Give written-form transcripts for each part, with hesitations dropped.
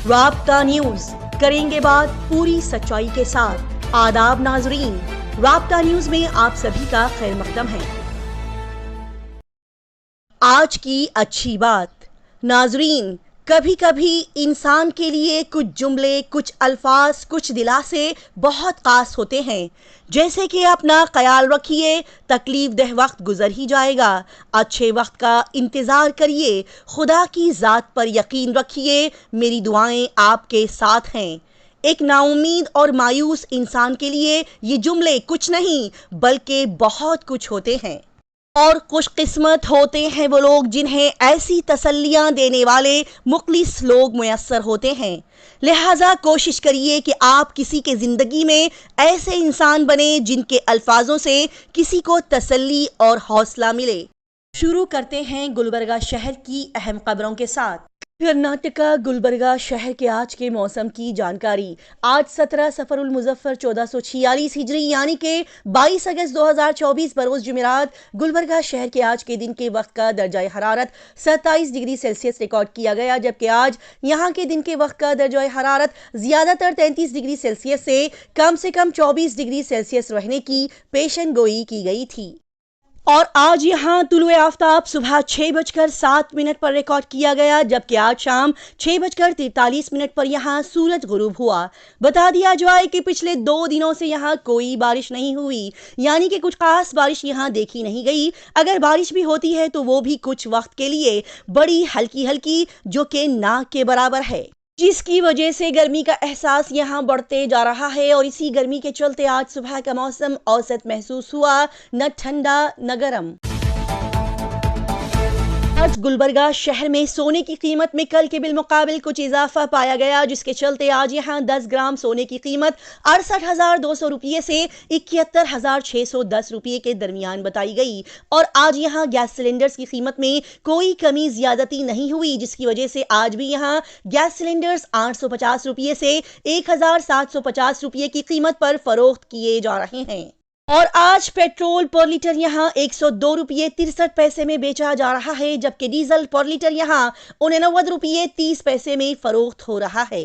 राब्ता न्यूज, करेंगे बात पूरी सच्चाई के साथ। आदाब नाजरीन, राब्ता न्यूज में आप सभी का खैर मकदम है। आज की अच्छी बात। नाजरीन, कभी कभी इंसान के लिए कुछ जुमले, कुछ अल्फाज, कुछ दिलासे बहुत खास होते हैं। जैसे कि अपना ख्याल रखिए, तकलीफ दह वक्त गुजर ही जाएगा, अच्छे वक्त का इंतज़ार करिए, खुदा की ज़ात पर यकीन रखिए, मेरी दुआएं आपके साथ हैं। एक नाउम्मीद और मायूस इंसान के लिए ये जुमले कुछ नहीं बल्कि बहुत कुछ होते हैं। और खुशकिस्मत होते हैं वो लोग जिन्हें ऐसी तसल्लियां देने वाले मुखलिस लोग मुयस्सर होते हैं। लिहाजा कोशिश करिए कि आप किसी के ज़िंदगी में ऐसे इंसान बने जिनके अल्फाजों से किसी को तसल्ली और हौसला मिले। शुरू करते हैं गुलबर्गा शहर की अहम खबरों के साथ। कर्नाटका गुलबर्गा शहर के आज के मौसम की जानकारी। आज 17 सफरुल मुजफ्फर 1446 हिजरी यानी कि 22 अगस्त 2024 बरोज जुमेरात गुलबर्गा शहर के आज के दिन के वक्त का दर्जा हरारत 27 डिग्री सेल्सियस रिकॉर्ड किया गया, जबकि आज यहाँ के दिन के वक्त का दर्जा हरारत ज्यादातर 33 डिग्री सेल्सियस से कम 24 डिग्री सेल्सियस रहने की पेशन गोई की गई थी। और आज यहाँ तुलुए आफ्ताब सुबह 6:07 पर रिकॉर्ड किया गया, जबकि आज शाम 6:43 पर यहाँ सूरज गुरूब हुआ। बता दिया जाए कि पिछले 2 दिनों से यहाँ कोई बारिश नहीं हुई, यानी कि कुछ खास बारिश यहाँ देखी नहीं गई। अगर बारिश भी होती है तो वो भी कुछ वक्त के लिए, बड़ी हल्की हल्की, जो कि ना के बराबर है, जिसकी वजह से गर्मी का एहसास यहाँ बढ़ते जा रहा है। और इसी गर्मी के चलते आज सुबह का मौसम औसत महसूस हुआ, न ठंडा न गर्म। आज गुलबर्गा शहर में सोने की कीमत में कल के बिलमुकाबिल कुछ इजाफा पाया गया, जिसके चलते आज यहाँ 10 ग्राम सोने की कीमत 68,200 रुपये से 71,610 रुपये के दरमियान बताई गई। और आज यहाँ गैस सिलेंडर्स की कीमत में कोई कमी ज्यादती नहीं हुई, जिसकी वजह से आज भी यहाँ गैस सिलेंडर्स 850 रुपये से 1,750 रुपये की कीमत पर फरोख्त किए जा रहे हैं। और आज पेट्रोल पर लीटर यहाँ 102 रुपये 63 पैसे में बेचा जा रहा है, जबकि डीजल पर लीटर यहाँ 89 रुपये 30 पैसे में फरोख्त हो रहा है।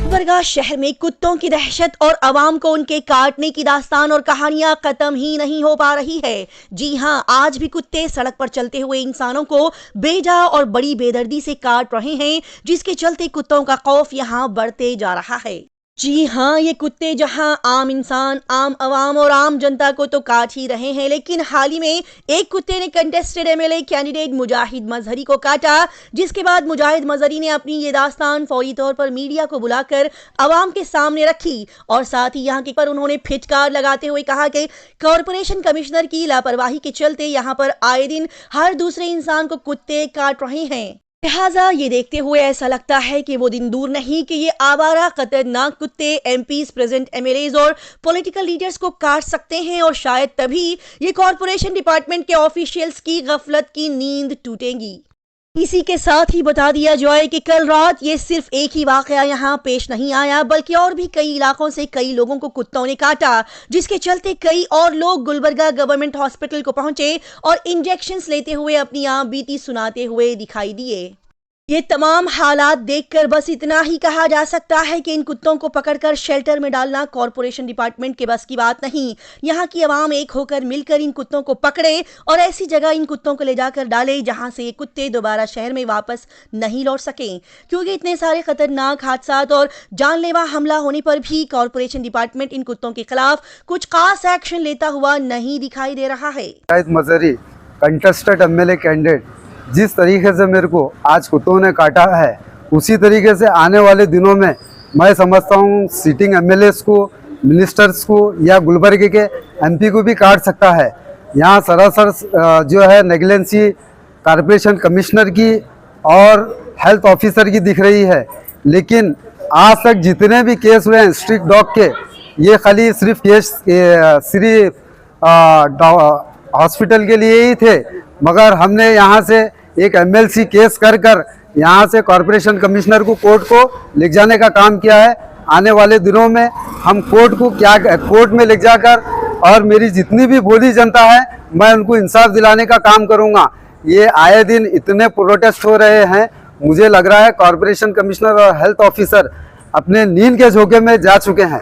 गुलबर्गा शहर में कुत्तों की दहशत और आवाम को उनके काटने की दास्तान और कहानियां खत्म ही नहीं हो पा रही है। जी हां, आज भी कुत्ते सड़क पर चलते हुए इंसानों को बेजा और बड़ी बेदर्दी से काट रहे हैं, जिसके चलते कुत्तों का खौफ यहां बढ़ते जा रहा है। जी हाँ, ये कुत्ते जहां आम इंसान, आम अवाम और आम जनता को तो काट ही रहे हैं, लेकिन हाल ही में एक कुत्ते ने कंटेस्टेड एमएलए कैंडिडेट मुजाहिद मजहरी को काटा, जिसके बाद मुजाहिद मजहरी ने अपनी ये दास्तान फौरी तौर पर मीडिया को बुलाकर अवाम के सामने रखी। और साथ ही यहाँ के पर उन्होंने फिटकार लगाते हुए कहा कि कॉरपोरेशन कमिश्नर की लापरवाही के चलते यहाँ पर आए दिन हर दूसरे इंसान को कुत्ते काट रहे हैं। लिहाजा ये देखते हुए ऐसा लगता है कि वो दिन दूर नहीं कि ये आवारा खतरनाक कुत्ते एमपीज, प्रेजेंट एमएलएज और पॉलिटिकल लीडर्स को काट सकते हैं। और शायद तभी ये कॉरपोरेशन डिपार्टमेंट के ऑफिशियल्स की गफलत की नींद टूटेगी। इसी के साथ ही बता दिया जाए कि कल रात ये सिर्फ एक ही वाकया यहाँ पेश नहीं आया, बल्कि और भी कई इलाकों से कई लोगों को कुत्तों ने काटा, जिसके चलते कई और लोग गुलबर्गा गवर्नमेंट हॉस्पिटल को पहुंचे और इंजेक्शंस लेते हुए अपनी आप बीती सुनाते हुए दिखाई दिए। ये तमाम हालात देखकर बस इतना ही कहा जा सकता है कि इन कुत्तों को पकड़कर शेल्टर में डालना कॉरपोरेशन डिपार्टमेंट के बस की बात नहीं। यहाँ की आवाम एक होकर मिलकर इन कुत्तों को पकड़े और ऐसी जगह इन कुत्तों को ले जाकर डाले जहाँ से ये कुत्ते दोबारा शहर में वापस नहीं लौट सकें, क्योंकि इतने सारे खतरनाक हादसात और जानलेवा हमला होने पर भी कॉरपोरेशन डिपार्टमेंट इन कुत्तों के खिलाफ कुछ खास एक्शन लेता हुआ नहीं दिखाई दे रहा है। मजहरी कंटेस्टेड एमएलए कैंडिडेट, जिस तरीके से मेरे को आज कुत्तों ने काटा है, उसी तरीके से आने वाले दिनों में मैं समझता हूँ सिटिंग एमएलएस को, मिनिस्टर्स को या गुलबर्गे के एमपी को भी काट सकता है। यहाँ सरासर जो है नेग्लेंसी कॉरपोरेशन कमिश्नर की और हेल्थ ऑफिसर की दिख रही है। लेकिन आज तक जितने भी केस हुए हैं स्ट्रीट डॉग के, ये खाली सिर्फ केस सिर्फ हॉस्पिटल के लिए ही थे, मगर हमने यहाँ से एक एमएलसी केस कर यहाँ से कॉरपोरेशन कमिश्नर को कोर्ट को ले जाने का काम किया है। आने वाले दिनों में हम कोर्ट में ले जाकर और मेरी जितनी भी भोली जनता है मैं उनको इंसाफ दिलाने का काम करूँगा। ये आए दिन इतने प्रोटेस्ट हो रहे हैं, मुझे लग रहा है कॉरपोरेशन कमिश्नर और हेल्थ ऑफिसर अपने नींद के झोंके में जा चुके हैं।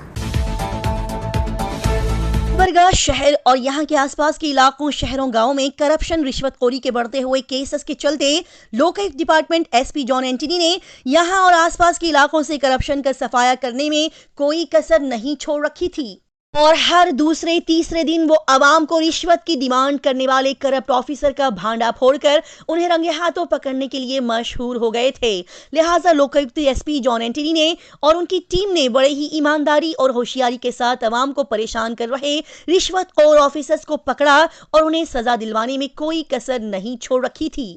गुलबर्गा शहर और यहाँ के आसपास के इलाकों, शहरों, गांवों में करप्शन, रिश्वतखोरी के बढ़ते हुए केसेस के चलते Lokayukta department SP John Antony ने यहाँ और आसपास के इलाकों से करप्शन का सफाया करने में कोई कसर नहीं छोड़ रखी थी और हर दूसरे तीसरे दिन वो आवाम को रिश्वत की डिमांड करने वाले करप्ट ऑफिसर का भांडा फोड़कर उन्हें रंगे हाथों पकड़ने के लिए मशहूर हो गए थे। लिहाजा लोकायुक्त एसपी जॉन एंटनी ने और उनकी टीम ने बड़े ही ईमानदारी और होशियारी के साथ आवाम को परेशान कर रहे रिश्वतखोर ऑफिसर्स को पकड़ा और उन्हें सजा दिलवाने में कोई कसर नहीं छोड़ रखी थी।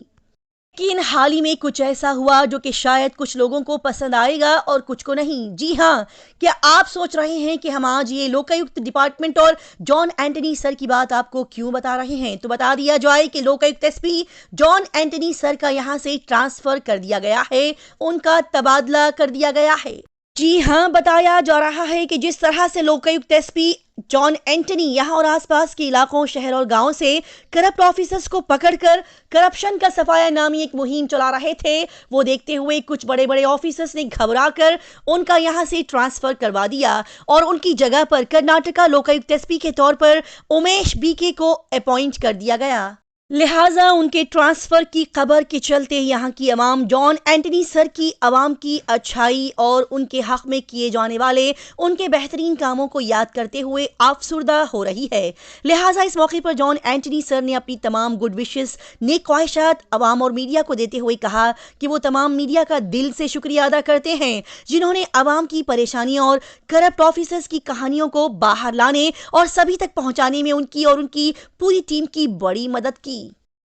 लेकिन हाल ही में कुछ ऐसा हुआ जो कि शायद कुछ लोगों को पसंद आएगा और कुछ को नहीं। जी हाँ, क्या आप सोच रहे हैं कि हम आज ये लोकायुक्त डिपार्टमेंट और जॉन एंटनी सर की बात आपको क्यों बता रहे हैं? तो बता दिया जाए कि Lokayukta SP John Antony sir का यहां से ट्रांसफर कर दिया गया है, उनका तबादला कर दिया गया है। जी हाँ, बताया जा रहा है कि जिस तरह से लोकायुक्त एसपी जॉन एंटनी यहाँ और आसपास के इलाकों, शहर और गांवों से करप्ट ऑफिसर्स को पकड़कर करप्शन का सफाया नामी एक मुहिम चला रहे थे, वो देखते हुए कुछ बड़े बड़े ऑफिसर्स ने घबराकर उनका यहाँ से ट्रांसफर करवा दिया और उनकी जगह पर कर्नाटका लोकायुक्त एसपी के तौर पर उमेश बीके को अपॉइंट कर दिया गया। लिहाजा उनके ट्रांसफर की खबर के चलते यहाँ की आवाम जॉन एंटनी सर की आवाम की अच्छाई और उनके हक में किए जाने वाले उनके बेहतरीन कामों को याद करते हुए अफसुर्दा हो रही है। लिहाजा इस मौके पर जॉन एंटनी सर ने अपनी तमाम गुड विशेस, नेक ख्वाहिशात आवाम और मीडिया को देते हुए कहा कि वो तमाम मीडिया का दिल से शुक्रिया अदा करते हैं जिन्होंने आवाम की परेशानियों और करप्ट ऑफिसर्स की कहानियों को बाहर लाने और सभी तक पहुंचाने में उनकी और उनकी पूरी टीम की बड़ी मदद की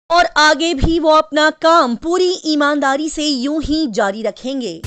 और आगे भी वो अपना काम पूरी ईमानदारी से यूं ही जारी रखेंगे।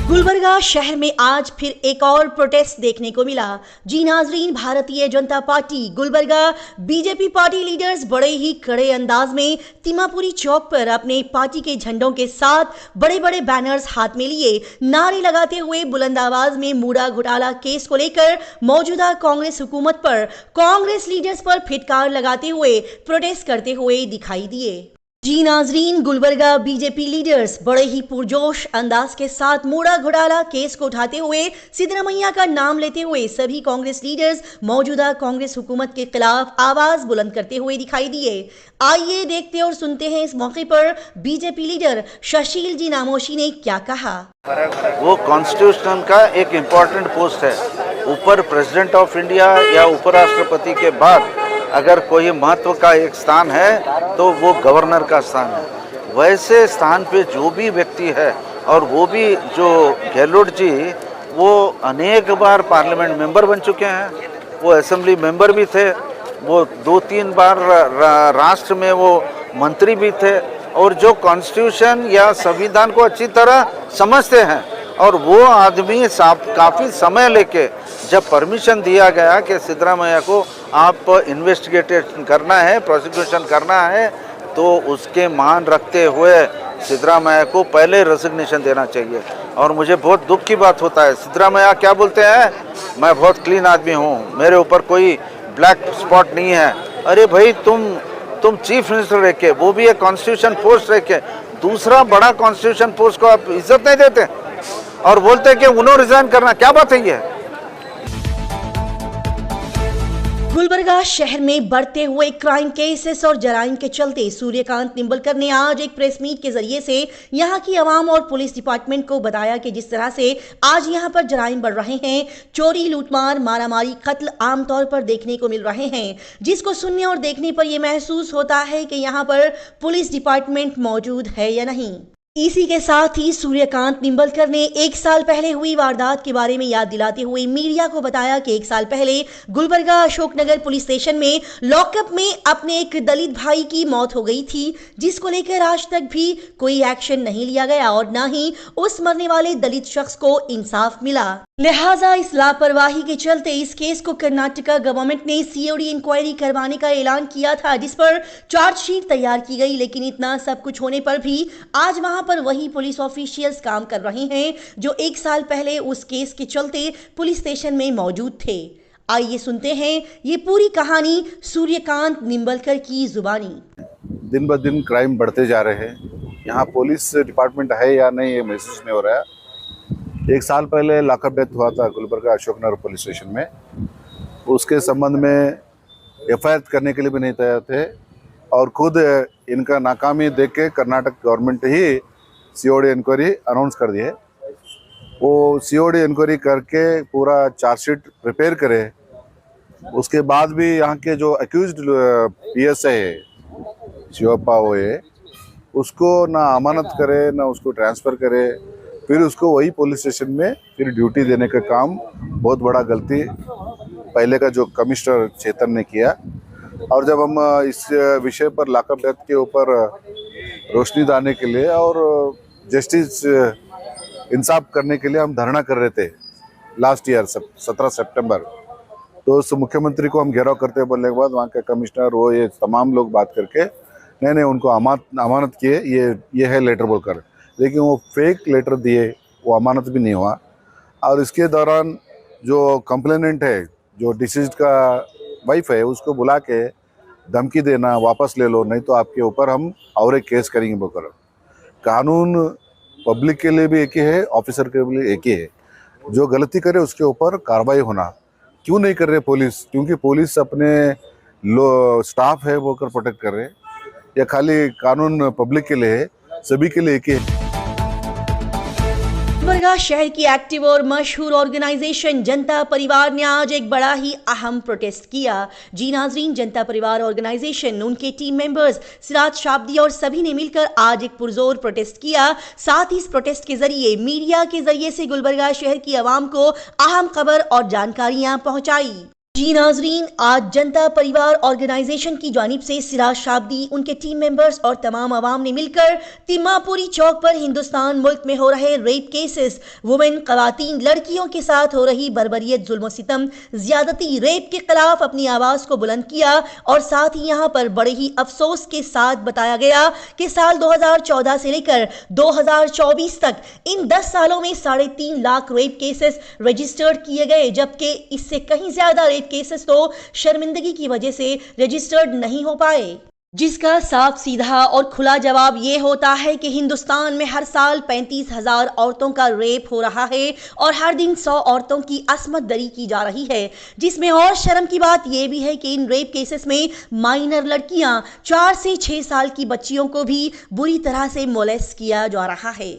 गुलबर्गा शहर में आज फिर एक और प्रोटेस्ट देखने को मिला। जी नाजरीन, Bharatiya Janata party Gulbarga BJP party leaders बड़े ही कड़े अंदाज में तिमापुरी चौक पर अपने पार्टी के झंडों के साथ बड़े बड़े बैनर्स हाथ में लिए नारे लगाते हुए बुलंद आवाज में मूड़ा घोटाला केस को लेकर मौजूदा कांग्रेस हुकूमत पर, कांग्रेस लीडर्स पर फिटकार लगाते हुए प्रोटेस्ट करते हुए दिखाई दिए। जी नाजरीन, गुलबर्गा बीजेपी लीडर्स बड़े ही पुरजोश अंदाज के साथ मूड़ा घोटाला केस को उठाते हुए सिद्धरामैया का नाम लेते हुए सभी कांग्रेस लीडर्स मौजूदा कांग्रेस हुकूमत के खिलाफ आवाज बुलंद करते हुए दिखाई दिए। आइए देखते और सुनते हैं इस मौके पर बीजेपी लीडर शशील जी नामोशी ने क्या कहा। वो कॉन्स्टिट्यूशन का एक इम्पोर्टेंट पोस्ट है। ऊपर प्रेसिडेंट ऑफ इंडिया या उपराष्ट्रपति के बाद अगर कोई महत्व का एक स्थान है तो वो गवर्नर का स्थान है। वैसे स्थान पे जो भी व्यक्ति है, और वो भी जो गहलोत जी, वो अनेक बार पार्लियामेंट मेंबर बन चुके हैं, वो असेंबली मेंबर भी थे, वो 2-3 बार राष्ट्र में वो मंत्री भी थे और जो कॉन्स्टिट्यूशन या संविधान को अच्छी तरह समझते हैं। और वो आदमी काफ़ी समय लेके जब परमिशन दिया गया कि सिद्धरामैया को आप इन्वेस्टिगेशन करना है, प्रोसिक्यूशन करना है, तो उसके मान रखते हुए सिद्धरामैया को पहले रेजिग्नेशन देना चाहिए। और मुझे बहुत दुख की बात होता है, सिद्धरामैया क्या बोलते हैं, मैं बहुत क्लीन आदमी हूँ, मेरे ऊपर कोई ब्लैक स्पॉट नहीं है। अरे भाई, तुम चीफ मिनिस्टर रह के, वो भी एक कॉन्स्टिट्यूशन पोस्ट रह के, दूसरा बड़ा कॉन्स्टिट्यूशन पोस्ट को आप इज्जत नहीं देते और बोलते कि उन्होंने रिजाइन करना, क्या बात है ये? गुलबर्गा शहर में बढ़ते हुए क्राइम केसेस और जराइम के चलते सूर्यकांत निंबलकर ने आज एक प्रेस मीट के जरिए से यहां की आवाम और पुलिस डिपार्टमेंट को बताया कि जिस तरह से आज यहां पर जराइम बढ़ रहे हैं, चोरी, लूटमार, मारामारी, कत्ल आमतौर पर देखने को मिल रहे हैं, जिसको सुनने और देखने पर यह महसूस होता है कि यहां पर पुलिस डिपार्टमेंट मौजूद है या नहीं। इसी के साथ ही सूर्यकांत निंबलकर ने 1 साल पहले हुई वारदात के बारे में याद दिलाते हुए मीडिया को बताया कि 1 साल पहले गुलबर्गा अशोकनगर पुलिस स्टेशन में लॉकअप में अपने एक दलित भाई की मौत हो गई थी, जिसको लेकर आज तक भी कोई एक्शन नहीं लिया गया और न ही उस मरने वाले दलित शख्स को इंसाफ मिला। लिहाजा इस लापरवाही के चलते इस केस को कर्नाटका गवर्नमेंट ने सीओडी इंक्वायरी करवाने का ऐलान किया था, जिस पर चार्जशीट तैयार की गई। लेकिन इतना सब कुछ होने पर भी आज वहां पर वही पुलिस ऑफिशियल्स काम कर रहे हैं जो 1 साल पहले उस केस के चलते पुलिस स्टेशन में मौजूद थे। आइए सुनते हैं ये पूरी कहानी सूर्यकांत निंबलकर की जुबानी। दिन ब दिन क्राइम बढ़ते जा रहे हैं यहाँ पुलिस डिपार्टमेंट है या नहीं ये महसूस नहीं हो रहा है। 1 साल पहले लॉकअप डेथ हुआ था गुलबर्गा अशोकनगर पुलिस स्टेशन में, उसके संबंध में एफआईआर करने के लिए भी नहीं तैयार थे और खुद इनका नाकामी देख के कर्नाटक गवर्नमेंट ही सीओडी इंक्वायरी अनाउंस कर दिए। वो सीओडी इंक्वायरी करके पूरा चार्जशीट प्रिपेयर करे, उसके बाद भी यहाँ के जो अक्यूज्ड पीएसआई है शिवप्पा वो है, उसको ना अमानत करे ना उसको ट्रांसफ़र करे, फिर उसको वही पुलिस स्टेशन में फिर ड्यूटी देने का काम बहुत बड़ा गलती पहले का जो कमिश्नर चेतन ने किया। और जब हम इस विषय पर लॉकअप डेथ के ऊपर रोशनी डालने के लिए और जस्टिस इंसाफ करने के लिए हम धरना कर रहे थे लास्ट ईयर 17 सितंबर, तो उस मुख्यमंत्री को हम घेराव करते बोलने के बाद वहाँ के कमिश्नर वो ये तमाम लोग बात करके नहीं उनको अमानत किए, ये है लेटर बोलकर, लेकिन वो फेक लेटर दिए, वो अमानत भी नहीं हुआ। और इसके दौरान जो कंप्लेनेंट है, जो डिसीज्ड का वाइफ है, उसको बुला के धमकी देना वापस ले लो नहीं तो आपके ऊपर हम और एक केस करेंगे बोलकर। कानून पब्लिक के लिए भी एक ही है, ऑफिसर के लिए एक ही है, जो गलती करे उसके ऊपर कार्रवाई होना। क्यों नहीं कर रहे पुलिस? क्योंकि पुलिस अपने स्टाफ है वो कर प्रोटेक्ट कर रहे, या खाली कानून पब्लिक के लिए है? सभी के लिए एक ही है। गुलबर्गा शहर की एक्टिव और मशहूर ऑर्गेनाइजेशन जनता परिवार ने आज एक बड़ा ही अहम प्रोटेस्ट किया। जी नाजरीन, जनता परिवार ऑर्गेनाइजेशन, उनके टीम मेंबर्स सिराज शाब्दी और सभी ने मिलकर आज एक पुरजोर प्रोटेस्ट किया। साथ ही इस प्रोटेस्ट के जरिए मीडिया के जरिए से गुलबर्गा शहर की आवाम को अहम खबर और जानकारियां पहुंचाई। जी नाजरीन, आज जनता परिवार ऑर्गेनाइजेशन की जानिब से सिराज शाब्दी, उनके टीम मेंबर्स और तमाम आवाम ने मिलकर तिम्मापुरी चौक पर हिंदुस्तान मुल्क में हो रहे रेप केसेस, वुमेन खवातीन लड़कियों के साथ हो रही बर्बरियत, जुल्म सितम, ज्यादती, रेप के खिलाफ अपनी आवाज को बुलंद किया। और साथ ही यहाँ पर बड़े ही अफसोस के साथ बताया गया कि साल 2014 से लेकर 2024 तक इन 10 सालों में 3.5 लाख रेप केसेस रजिस्टर्ड किए गए, जबकि इससे कहीं ज्यादा रेप केसेस तो शर्मिंदगी की वजह से रजिस्टर्ड नहीं हो पाए, जिसका साफ सीधा और खुला जवाब ये होता है कि हिंदुस्तान में हर साल 35,000 औरतों का रेप हो रहा है और हर दिन 100 औरतों की असमत दरी की जा रही है। जिसमें और शर्म की बात यह भी है कि इन रेप केसेस में माइनर लड़कियां 4 से 6 साल की बच्चियों को भी बुरी तरह से मोलेस्ट किया जा रहा है,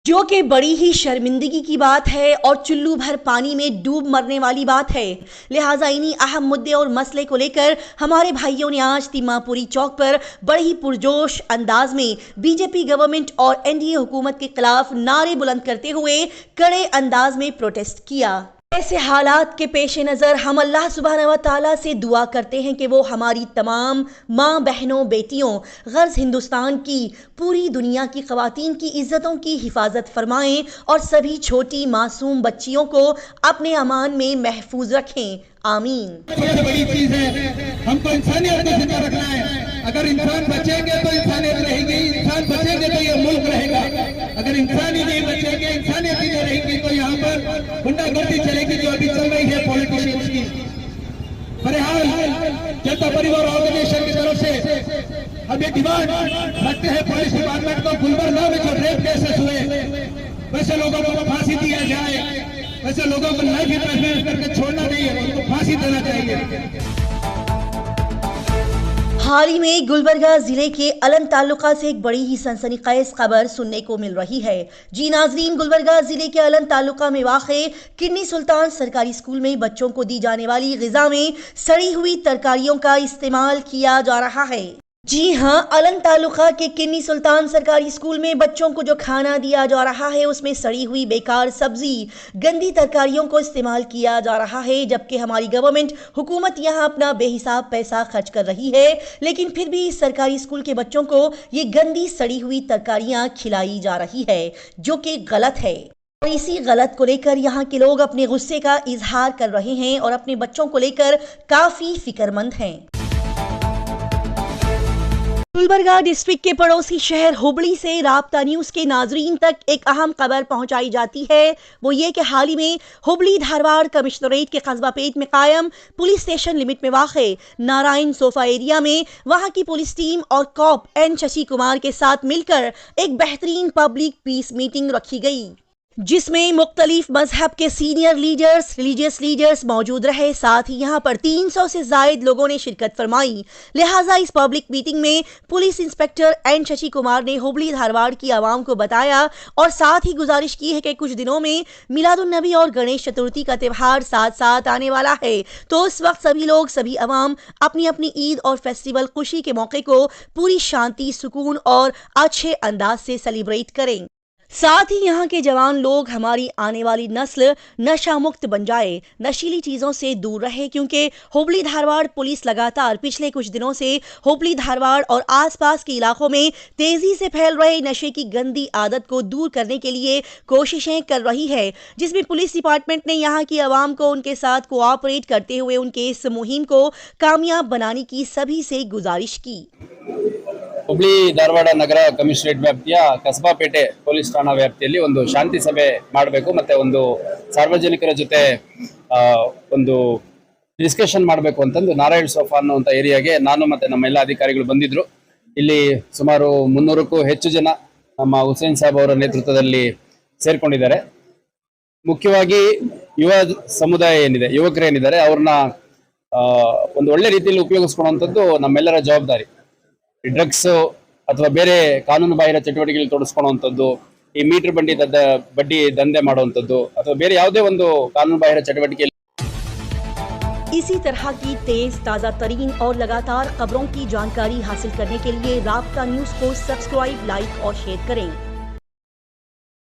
जो कि बड़ी ही शर्मिंदगी की बात है और चुल्लू भर पानी में डूब मरने वाली बात है। लिहाजा इन्हीं अहम मुद्दे और मसले को लेकर हमारे भाइयों ने आज तिम्मापुरी चौक पर बड़े ही पुरजोश अंदाज में बीजेपी गवर्नमेंट और एनडीए हुकूमत के खिलाफ नारे बुलंद करते हुए कड़े अंदाज में प्रोटेस्ट किया। ऐसे हालात के पेश नज़र हम अल्लाह सुब्हानहू व तआला से दुआ करते हैं कि वो हमारी तमाम माँ बहनों बेटियों गर्ज हिंदुस्तान की पूरी दुनिया की ख़वातीन की इज़्ज़तों की हिफाजत फरमाएं और सभी छोटी मासूम बच्चियों को अपने अमान में महफूज रखें। आमीन। सबसे बड़ी चीज है, हमको इंसानियत को जिंदा रखना है। अगर इंसान बचेंगे तो इंसानियत रहेगी, इंसान बचेंगे तो ये मुल्क रहेगा। अगर इंसान ही नहीं बचेंगे, इंसानियत ही नहीं रहेगी तो यहाँ पर गुंडागर्दी चलेगी जो अभी चल रही है पॉलिटिशियंस की। बहरहाल जनता परिवार ऑर्गेनाइजेशन की तरफ से हम ये डिमांड रखते हैं पुलिस डिपार्टमेंट को, गुलबर्गा में जो रेप केसेस हुए वैसे लोगों को फांसी दिया जाए, वैसे लोगों को लाइफ इम्प्रिजनमेंट करके छोड़ना नहीं है, उनको फांसी देना चाहिए। हाल ही में गुलबर्गा जिले के अलन तालुका से एक बड़ी ही सनसनीखेज खबर सुनने को मिल रही है। जी नाजरीन, गुलबर्गा जिले के अलन तालुका में वाक़े किन्नी सुल्तान सरकारी स्कूल में बच्चों को दी जाने वाली ग़िज़ा में सड़ी हुई तरकारियों का इस्तेमाल किया जा रहा है। जी हाँ, अलन तालुका के किन्नी सुल्तान सरकारी स्कूल में बच्चों को जो खाना दिया जा रहा है उसमें सड़ी हुई बेकार सब्जी, गंदी तरकारियों को इस्तेमाल किया जा रहा है, जबकि हमारी गवर्नमेंट हुकूमत यहाँ अपना बेहिसाब पैसा खर्च कर रही है, लेकिन फिर भी इस सरकारी स्कूल के बच्चों को ये गंदी सड़ी हुई तरकारियाँ खिलाई जा रही है, जो कि गलत है। और इसी गलत को लेकर यहाँ के लोग अपने गुस्से का इजहार कर रहे हैं और अपने बच्चों को लेकर काफ़ी फिक्रमंद हैं। गुलबर्गा डिस्ट्रिक्ट के पड़ोसी शहर हुबली से राब्ता न्यूज के नाजरीन तक एक अहम खबर पहुंचाई जाती है। वो ये कि हाल ही में हुबली धारवाड़ कमिश्नरेट के कस्बा पेट में कायम पुलिस स्टेशन लिमिट में वाक़े नारायण सोफा एरिया में वहां की पुलिस टीम और कॉप एन शशि कुमार के साथ मिलकर एक बेहतरीन पब्लिक पीस मीटिंग रखी गई, जिसमें मुख्तलिफ मजहब के सीनियर लीडर्स, रिलीजियस लीडर्स मौजूद रहे। साथ ही यहां पर 300 से जायद लोगों ने शिरकत फरमाई। लिहाजा इस पब्लिक मीटिंग में police inspector N Shashi Kumar ने हुबली धारवाड़ की आवाम को बताया और साथ ही गुजारिश की है कि कुछ दिनों में मिलादुन नबी और गणेश चतुर्थी का त्यौहार साथ साथ आने वाला है, तो उस वक्त सभी लोग, सभी अवाम अपनी अपनी ईद और फेस्टिवल खुशी के मौके को पूरी शांति, सुकून और अच्छे अंदाज से सेलिब्रेट करें। साथ ही यहाँ के जवान लोग, हमारी आने वाली नस्ल नशा मुक्त बन जाए, नशीली चीजों से दूर रहे, क्योंकि हुबली धारवाड़ पुलिस लगातार पिछले कुछ दिनों से हुबली धारवाड़ और आसपास के इलाकों में तेजी से फैल रहे नशे की गंदी आदत को दूर करने के लिए कोशिशें कर रही है, जिसमें पुलिस डिपार्टमेंट ने यहाँ की आवाम को उनके साथ कोऑपरेट करते हुए उनके इस मुहिम को कामयाब बनाने की सभी से गुजारिश की। ಹುಬ್ಳಿ ಧಾರವಾಡ ನಗರ ಕಮಿಷನರೇಟ್ ವ್ಯಾಪ್ತಿಯ ಕಸಬಾಪೇಟೆ ಪೊಲೀಸ್ ಠಾಣಾ ವ್ಯಾಪ್ತಿಯಲ್ಲಿ ಒಂದು ಶಾಂತಿ ಸಭೆ ಮಾಡಬೇಕು, ಮತ್ತೆ ಒಂದು ಸಾರ್ವಜನಿಕರ ಜೊತೆ ಒಂದು ಡಿಸ್ಕಷನ್ ಮಾಡಬೇಕು ಅಂತಂದು ನಾರಾಯಣ್ ಸೋಫಾ ಅನ್ನುವಂಥ ಏರಿಯಾಗೆ ನಾನು ಮತ್ತೆ ನಮ್ಮ ಎಲ್ಲ ಅಧಿಕಾರಿಗಳು ಬಂದಿದ್ರು. ಇಲ್ಲಿ ಸುಮಾರು 300ಕ್ಕೂ ಹೆಚ್ಚು ಜನ ನಮ್ಮ ಹುಸೇನ್ ಸಾಬ್ ಅವರ ನೇತೃತ್ವದಲ್ಲಿ ಸೇರ್ಕೊಂಡಿದ್ದಾರೆ. ಮುಖ್ಯವಾಗಿ ಯುವ ಸಮುದಾಯ ಏನಿದೆ, ಯುವಕರೇನಿದ್ದಾರೆ, ಅವ್ರನ್ನ ಒಂದು ಒಳ್ಳೆ ರೀತಿಯಲ್ಲಿ ಉಪಯೋಗಿಸ್ಕೊಳ್ಳುವಂಥದ್ದು ನಮ್ಮೆಲ್ಲರ ಜವಾಬ್ದಾರಿ. ಡ್ರಗ್ಸ್ ಅಥವಾ ಬೇರೆ ಕಾನೂನು ಬಾಹಿರ ಚಟುವಟಿಕೆಗಳಲ್ಲಿ ತೊಡಗಿಸ್ಕೊಳ್ಳುವಂಥದ್ದು, ಈ ಮೀಟರ್ ಬಡ್ಡಿ ದಂಧೆ ಮಾಡುವಂಥದ್ದು ಅಥವಾ ಬೇರೆ ಯಾವುದೇ ಒಂದು ಕಾನೂನು ಬಾಹಿರ ಚಟುವಟಿಕೆಯಲ್ಲಿ इसी तरह की तेज, ताज़ा तरीन और लगातार खबरों की जानकारी हासिल करने के लिए राब्ता न्यूज को सब्सक्राइब, लाइक और शेयर करें।